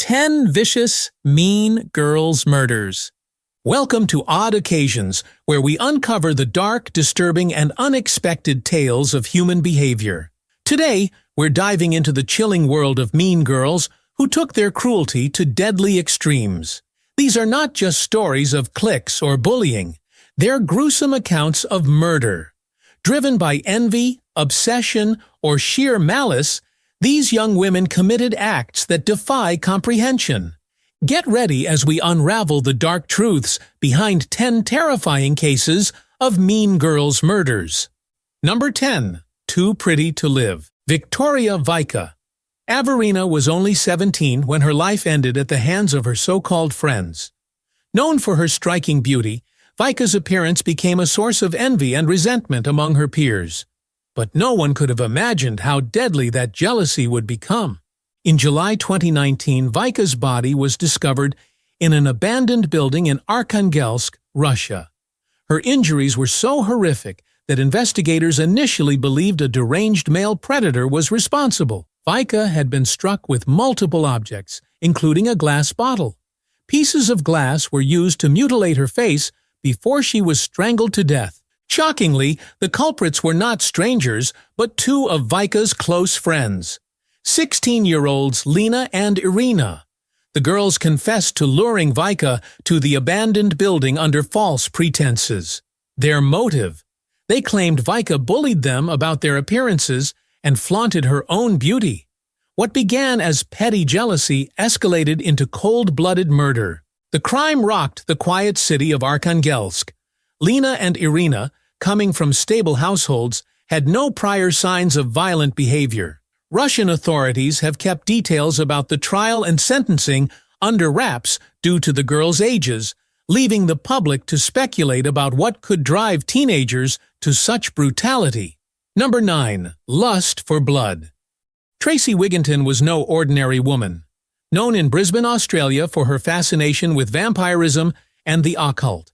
10 Vicious, Mean Girls Murders. Welcome to Odd Occasions, where we uncover the dark, disturbing, and unexpected tales of human behavior. Today, we're diving into the chilling world of mean girls who took their cruelty to deadly extremes. These are not just stories of cliques or bullying. They're gruesome accounts of murder. Driven by envy, obsession, or sheer malice, these young women committed acts that defy comprehension. Get ready as we unravel the dark truths behind 10 terrifying cases of mean girls' murders. Number 10. Too Pretty to Live. Victoria Vika Averina was only 17 when her life ended at the hands of her so-called friends. Known for her striking beauty, Vika's appearance became a source of envy and resentment among her peers. But no one could have imagined how deadly that jealousy would become. In July 2019, Vika's body was discovered in an abandoned building in Arkhangelsk, Russia. Her injuries were so horrific that investigators initially believed a deranged male predator was responsible. Vika had been struck with multiple objects, including a glass bottle. Pieces of glass were used to mutilate her face before she was strangled to death. Shockingly, the culprits were not strangers, but two of Vika's close friends, 16-year-olds Lena and Irina. The girls confessed to luring Vika to the abandoned building under false pretenses. Their motive? They claimed Vika bullied them about their appearances and flaunted her own beauty. What began as petty jealousy escalated into cold-blooded murder. The crime rocked the quiet city of Arkhangelsk. Lena and Irina, coming from stable households, had no prior signs of violent behavior. Russian authorities have kept details about the trial and sentencing under wraps due to the girls' ages, leaving the public to speculate about what could drive teenagers to such brutality. Number 9. Lust for Blood. Tracey Wigginton was no ordinary woman. Known in Brisbane, Australia for her fascination with vampirism and the occult,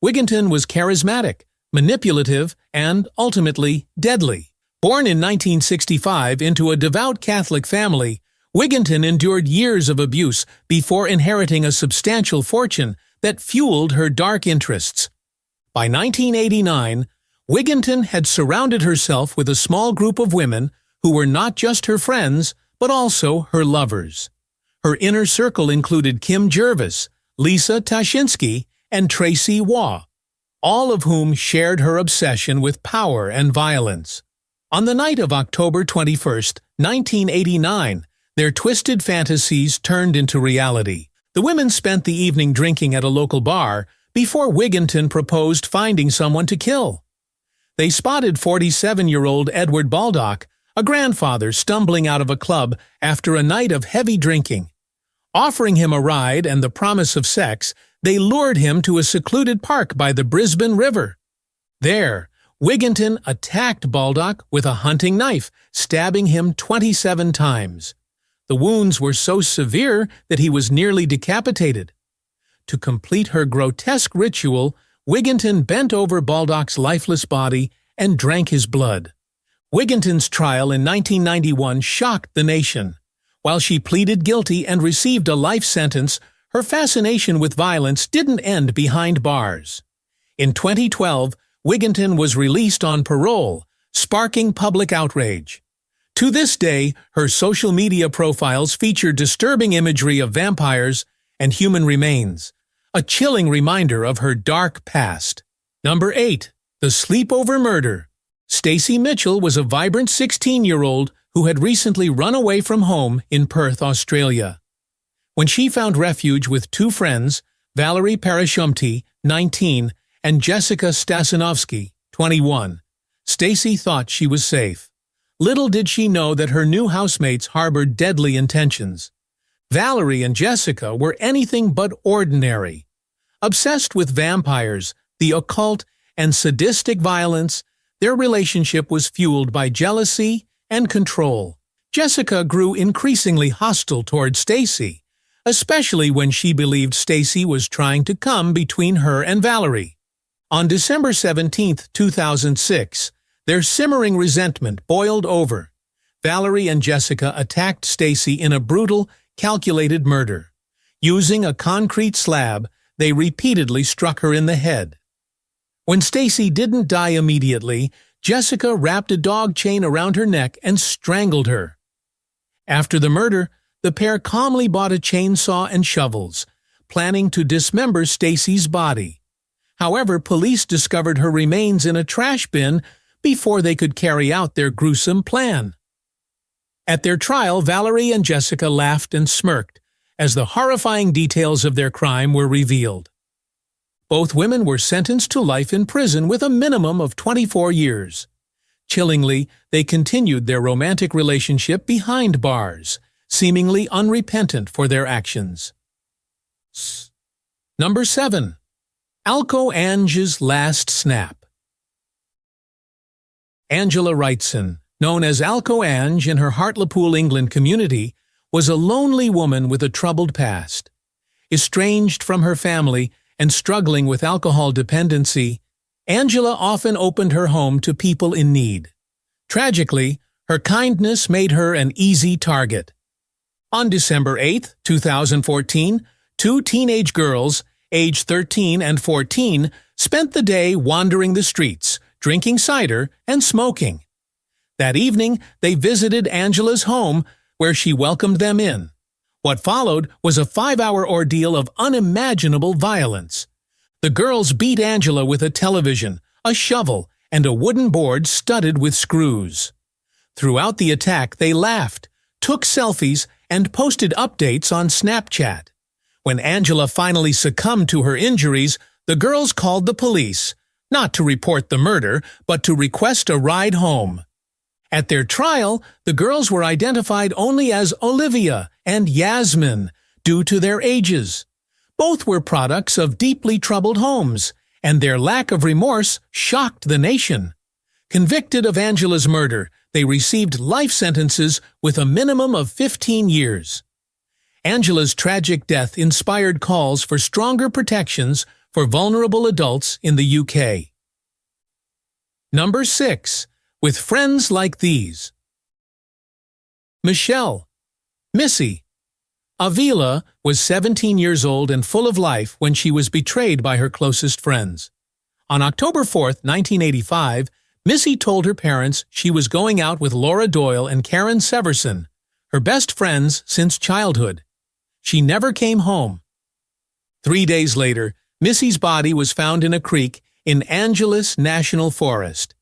Wigginton was charismatic, manipulative, and, ultimately, deadly. Born in 1965 into a devout Catholic family, Wigginton endured years of abuse before inheriting a substantial fortune that fueled her dark interests. By 1989, Wigginton had surrounded herself with a small group of women who were not just her friends, but also her lovers. Her inner circle included Kim Jervis, Lisa Tashinsky, and Tracy Waugh, all of whom shared her obsession with power and violence. On the night of October 21, 1989, their twisted fantasies turned into reality. The women spent the evening drinking at a local bar before Wigginton proposed finding someone to kill. They spotted 47-year-old Edward Baldock, a grandfather, stumbling out of a club after a night of heavy drinking. Offering him a ride and the promise of sex, they lured him to a secluded park by the Brisbane River. There, Wigginton attacked Baldock with a hunting knife, stabbing him 27 times. The wounds were so severe that he was nearly decapitated. To complete her grotesque ritual, Wigginton bent over Baldock's lifeless body and drank his blood. Wigginton's trial in 1991 shocked the nation. While she pleaded guilty and received a life sentence, her fascination with violence didn't end behind bars. In 2012, Wigginton was released on parole, sparking public outrage. To this day, her social media profiles feature disturbing imagery of vampires and human remains, a chilling reminder of her dark past. Number 8. The Sleepover Murder. Stacey Mitchell was a vibrant 16-year-old who had recently run away from home in Perth, Australia. When she found refuge with two friends, Valerie Parashumti, 19, and Jessica Stasinovsky, 21, Stacey thought she was safe. Little did she know that her new housemates harbored deadly intentions. Valerie and Jessica were anything but ordinary. Obsessed with vampires, the occult, and sadistic violence, their relationship was fueled by jealousy and control. Jessica grew increasingly hostile toward Stacey, especially when she believed Stacey was trying to come between her and Valerie. On December 17, 2006, their simmering resentment boiled over. Valerie and Jessica attacked Stacey in a brutal, calculated murder. Using a concrete slab, they repeatedly struck her in the head. When Stacey didn't die immediately, Jessica wrapped a dog chain around her neck and strangled her. After the murder, the pair calmly bought a chainsaw and shovels, planning to dismember Stacey's body. However, police discovered her remains in a trash bin before they could carry out their gruesome plan. At their trial, Valerie and Jessica laughed and smirked as the horrifying details of their crime were revealed. Both women were sentenced to life in prison with a minimum of 24 years. Chillingly, they continued their romantic relationship behind bars, seemingly unrepentant for their actions. Number 7. Alco Ange's Last Snap. Angela Wrightson, known as Alco Ange in her Hartlepool, England community, was a lonely woman with a troubled past. Estranged from her family and struggling with alcohol dependency, Angela often opened her home to people in need. Tragically, her kindness made her an easy target. On December 8, 2014, two teenage girls, aged 13 and 14, spent the day wandering the streets, drinking cider and smoking. That evening, they visited Angela's home, where she welcomed them in. What followed was a 5-hour ordeal of unimaginable violence. The girls beat Angela with a television, a shovel, and a wooden board studded with screws. Throughout the attack, they laughed, took selfies, and posted updates on Snapchat. When Angela finally succumbed to her injuries, the girls called the police, not to report the murder, but to request a ride home. At their trial, the girls were identified only as Olivia and Yasmin due to their ages. Both were products of deeply troubled homes, and their lack of remorse shocked the nation. Convicted of Angela's murder, they received life sentences with a minimum of 15 years. Angela's tragic death inspired calls for stronger protections for vulnerable adults in the UK. Number 6. With Friends Like These. Michelle. Missy. Avila was 17 years old and full of life when she was betrayed by her closest friends. On October 4, 1985, Missy told her parents she was going out with Laura Doyle and Karen Severson, her best friends since childhood. She never came home. 3 days later, Missy's body was found in a creek in Angeles National Forest.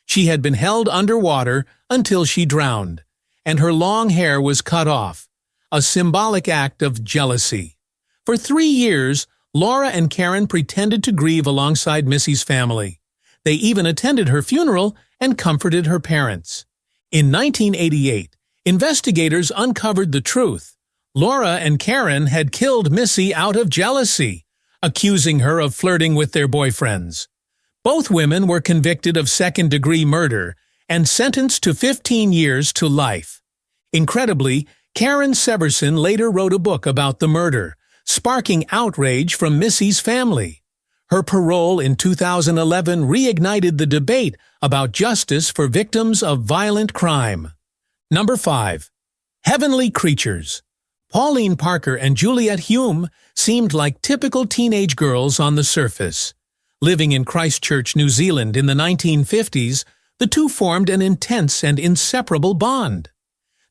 She had been held underwater until she drowned, and her long hair was cut off, a symbolic act of jealousy. For 3 years, Laura and Karen pretended to grieve alongside Missy's family. They even attended her funeral and comforted her parents. In 1988, investigators uncovered the truth. Laura and Karen had killed Missy out of jealousy, accusing her of flirting with their boyfriends. Both women were convicted of second-degree murder and sentenced to 15 years to life. Incredibly, Karen Severson later wrote a book about the murder, sparking outrage from Missy's family. Her parole in 2011 reignited the debate about justice for victims of violent crime. Number 5. Heavenly Creatures. Pauline Parker and Juliet Hume seemed like typical teenage girls on the surface. Living in Christchurch, New Zealand in the 1950s, the two formed an intense and inseparable bond.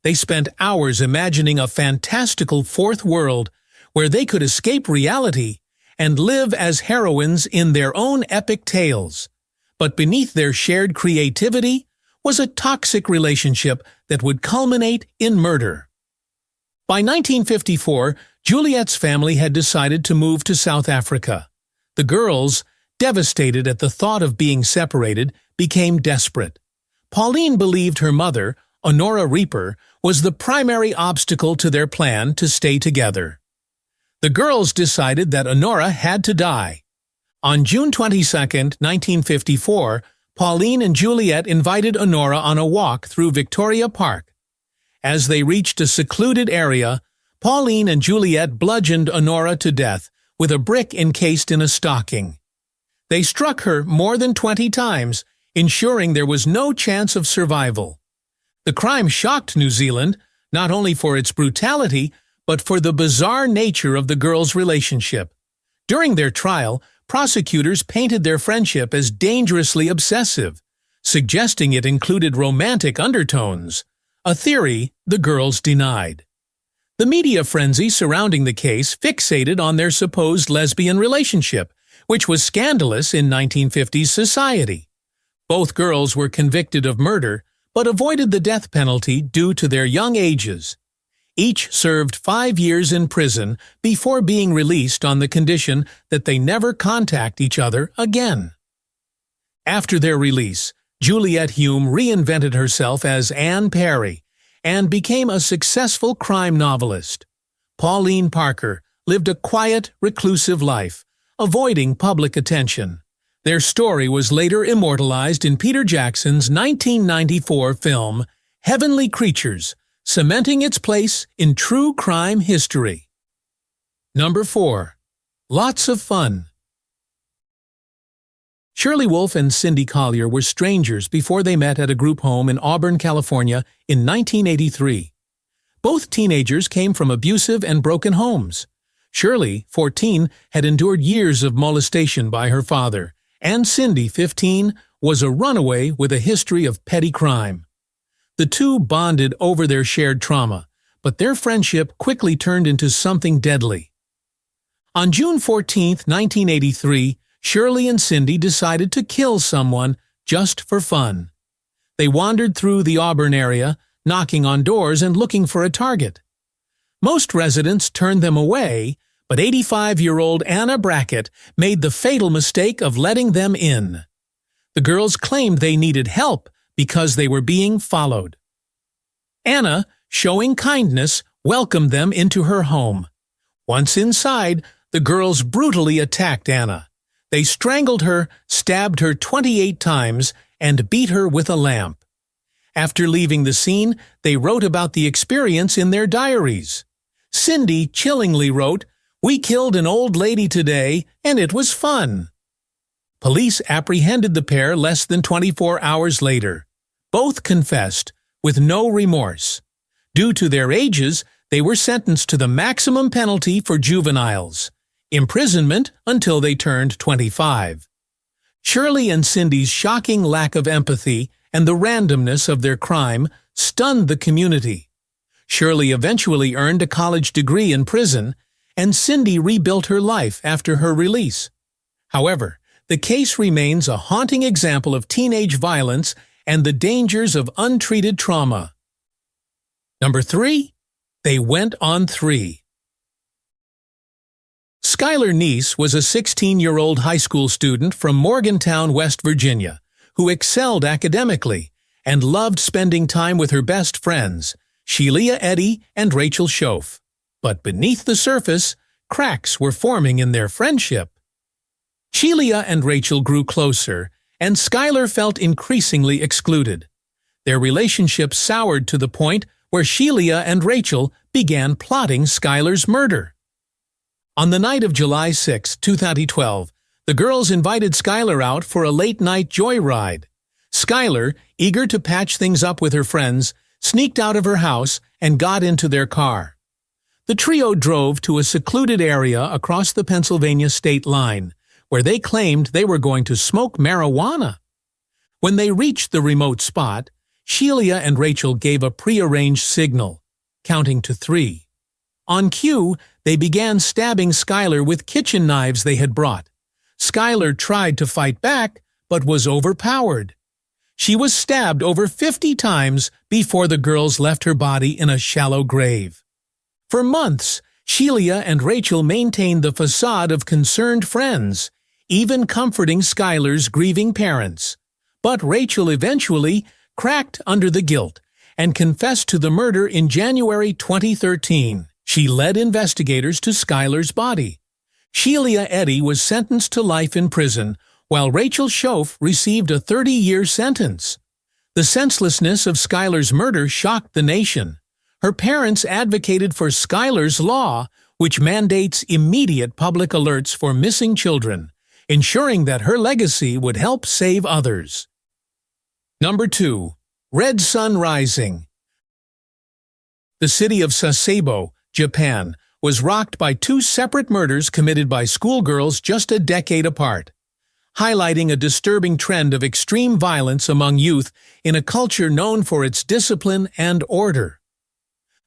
They spent hours imagining a fantastical fourth world where they could escape reality and live as heroines in their own epic tales. But beneath their shared creativity was a toxic relationship that would culminate in murder. By 1954, Juliet's family had decided to move to South Africa. The girls, devastated at the thought of being separated, became desperate. Pauline believed her mother, Honora Reaper, was the primary obstacle to their plan to stay together. The girls decided that Honora had to die. On June 22, 1954, Pauline and Juliet invited Honora on a walk through Victoria Park. As they reached a secluded area, Pauline and Juliet bludgeoned Honora to death with a brick encased in a stocking. They struck her more than 20 times, ensuring there was no chance of survival. The crime shocked New Zealand, not only for its brutality, but for the bizarre nature of the girls' relationship. During their trial, prosecutors painted their friendship as dangerously obsessive, suggesting it included romantic undertones, a theory the girls denied. The media frenzy surrounding the case fixated on their supposed lesbian relationship, which was scandalous in 1950s society. Both girls were convicted of murder, but avoided the death penalty due to their young ages. Each served 5 years in prison before being released on the condition that they never contact each other again. After their release, Juliette Hume reinvented herself as Anne Perry and became a successful crime novelist. Pauline Parker lived a quiet, reclusive life, avoiding public attention. Their story was later immortalized in Peter Jackson's 1994 film, Heavenly Creatures, cementing its place in true crime history. Number 4. Lots of fun. Shirley Wolf and Cindy Collier were strangers before they met at a group home in Auburn, California in 1983. Both teenagers came from abusive and broken homes. Shirley, 14, had endured years of molestation by her father, and Cindy, 15, was a runaway with a history of petty crime. The two bonded over their shared trauma, but their friendship quickly turned into something deadly. On June 14, 1983, Shirley and Cindy decided to kill someone just for fun. They wandered through the Auburn area, knocking on doors and looking for a target. Most residents turned them away, but 85-year-old Anna Brackett made the fatal mistake of letting them in. The girls claimed they needed help because they were being followed. Anna, showing kindness, welcomed them into her home. Once inside, the girls brutally attacked Anna. They strangled her, stabbed her 28 times, and beat her with a lamp. After leaving the scene, they wrote about the experience in their diaries. Cindy chillingly wrote, "We killed an old lady today, and it was fun." Police apprehended the pair less than 24 hours later. Both confessed, with no remorse. Due to their ages, they were sentenced to the maximum penalty for juveniles, imprisonment until they turned 25. Shirley and Cindy's shocking lack of empathy and the randomness of their crime stunned the community. Shirley eventually earned a college degree in prison, and Cindy rebuilt her life after her release. However, the case remains a haunting example of teenage violence and the dangers of untreated trauma. Number 3. They went on 3. Skylar Neese was a 16-year-old high school student from Morgantown, West Virginia, who excelled academically and loved spending time with her best friends, Shelia Eddy and Rachel Schoaf. But beneath the surface, cracks were forming in their friendship. Shelia and Rachel grew closer, and Skylar felt increasingly excluded. Their relationship soured to the point where Shelia and Rachel began plotting Skylar's murder. On the night of July 6, 2012, the girls invited Skylar out for a late-night joyride. Skylar, eager to patch things up with her friends, sneaked out of her house and got into their car. The trio drove to a secluded area across the Pennsylvania state line, where they claimed they were going to smoke marijuana. When they reached the remote spot, Shelia and Rachel gave a prearranged signal, counting to 3. On cue, they began stabbing Skylar with kitchen knives they had brought. Skylar tried to fight back, but was overpowered. She was stabbed over 50 times before the girls left her body in a shallow grave. For months, Shelia and Rachel maintained the facade of concerned friends, even comforting Skylar's grieving parents. But Rachel eventually cracked under the guilt and confessed to the murder in January 2013. She led investigators to Skylar's body. Shelia Eddy was sentenced to life in prison, while Rachel Schoaf received a 30-year sentence. The senselessness of Skylar's murder shocked the nation. Her parents advocated for Skylar's Law, which mandates immediate public alerts for missing children, ensuring that her legacy would help save others. Number 2. Red Sun Rising. The city of Sasebo, Japan, was rocked by two separate murders committed by schoolgirls just a decade apart, highlighting a disturbing trend of extreme violence among youth in a culture known for its discipline and order.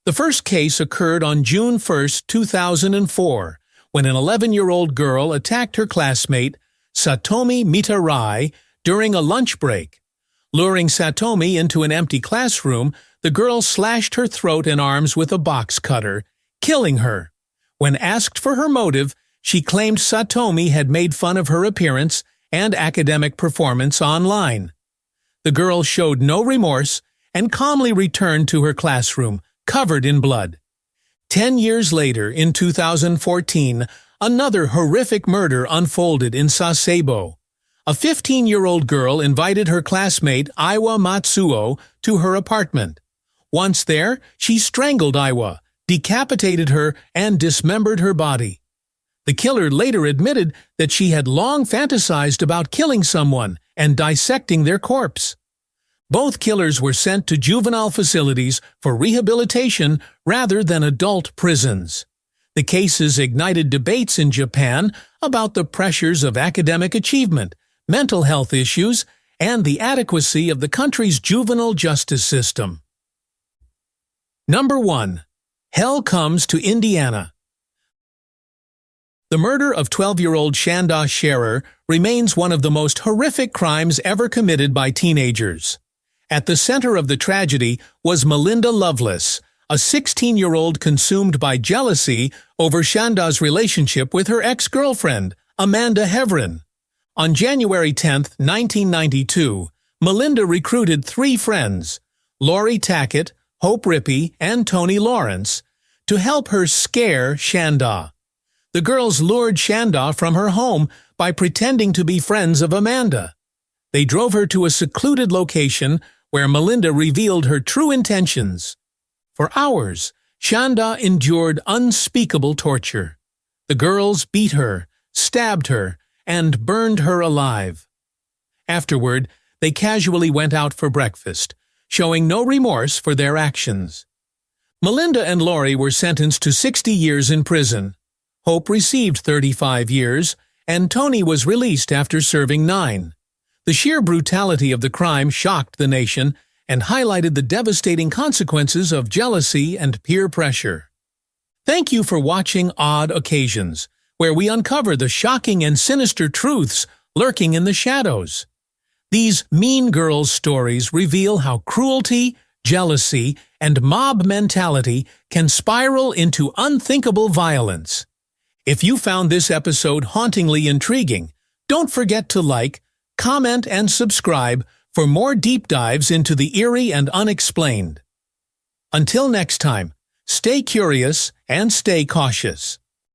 The first case occurred on June 1, 2004, when an 11-year-old girl attacked her classmate, Satomi Mitarai, during a lunch break. Luring Satomi into an empty classroom, the girl slashed her throat and arms with a box cutter, killing her. When asked for her motive, she claimed Satomi had made fun of her appearance and academic performance online. The girl showed no remorse and calmly returned to her classroom, covered in blood. 10 years later, in 2014, another horrific murder unfolded in Sasebo. A 15-year-old girl invited her classmate Iwa Matsuo to her apartment. Once there, she strangled Iwa, decapitated her, and dismembered her body. The killer later admitted that she had long fantasized about killing someone and dissecting their corpse. Both killers were sent to juvenile facilities for rehabilitation rather than adult prisons. The cases ignited debates in Japan about the pressures of academic achievement, mental health issues, and the adequacy of the country's juvenile justice system. Number 1. Hell Comes to Indiana. The murder of 12-year-old Shanda Scherer remains one of the most horrific crimes ever committed by teenagers. At the center of the tragedy was Melinda Loveless, a 16-year-old consumed by jealousy over Shanda's relationship with her ex-girlfriend, Amanda Heverin. On January 10, 1992, Melinda recruited 3 friends, Lori Tackett, Hope Rippey, and Tony Lawrence, to help her scare Shanda. The girls lured Shanda from her home by pretending to be friends of Amanda. They drove her to a secluded location where Melinda revealed her true intentions. For hours, Shanda endured unspeakable torture. The girls beat her, stabbed her, and burned her alive. Afterward, they casually went out for breakfast, showing no remorse for their actions. Melinda and Lori were sentenced to 60 years in prison. Hope received 35 years, and Tony was released after serving 9. The sheer brutality of the crime shocked the nation and highlighted the devastating consequences of jealousy and peer pressure. Thank you for watching Odd Occasions, where we uncover the shocking and sinister truths lurking in the shadows. These Mean Girls stories reveal how cruelty, jealousy, and mob mentality can spiral into unthinkable violence. If you found this episode hauntingly intriguing, don't forget to like, comment, and subscribe for more deep dives into the eerie and unexplained. Until next time, stay curious and stay cautious.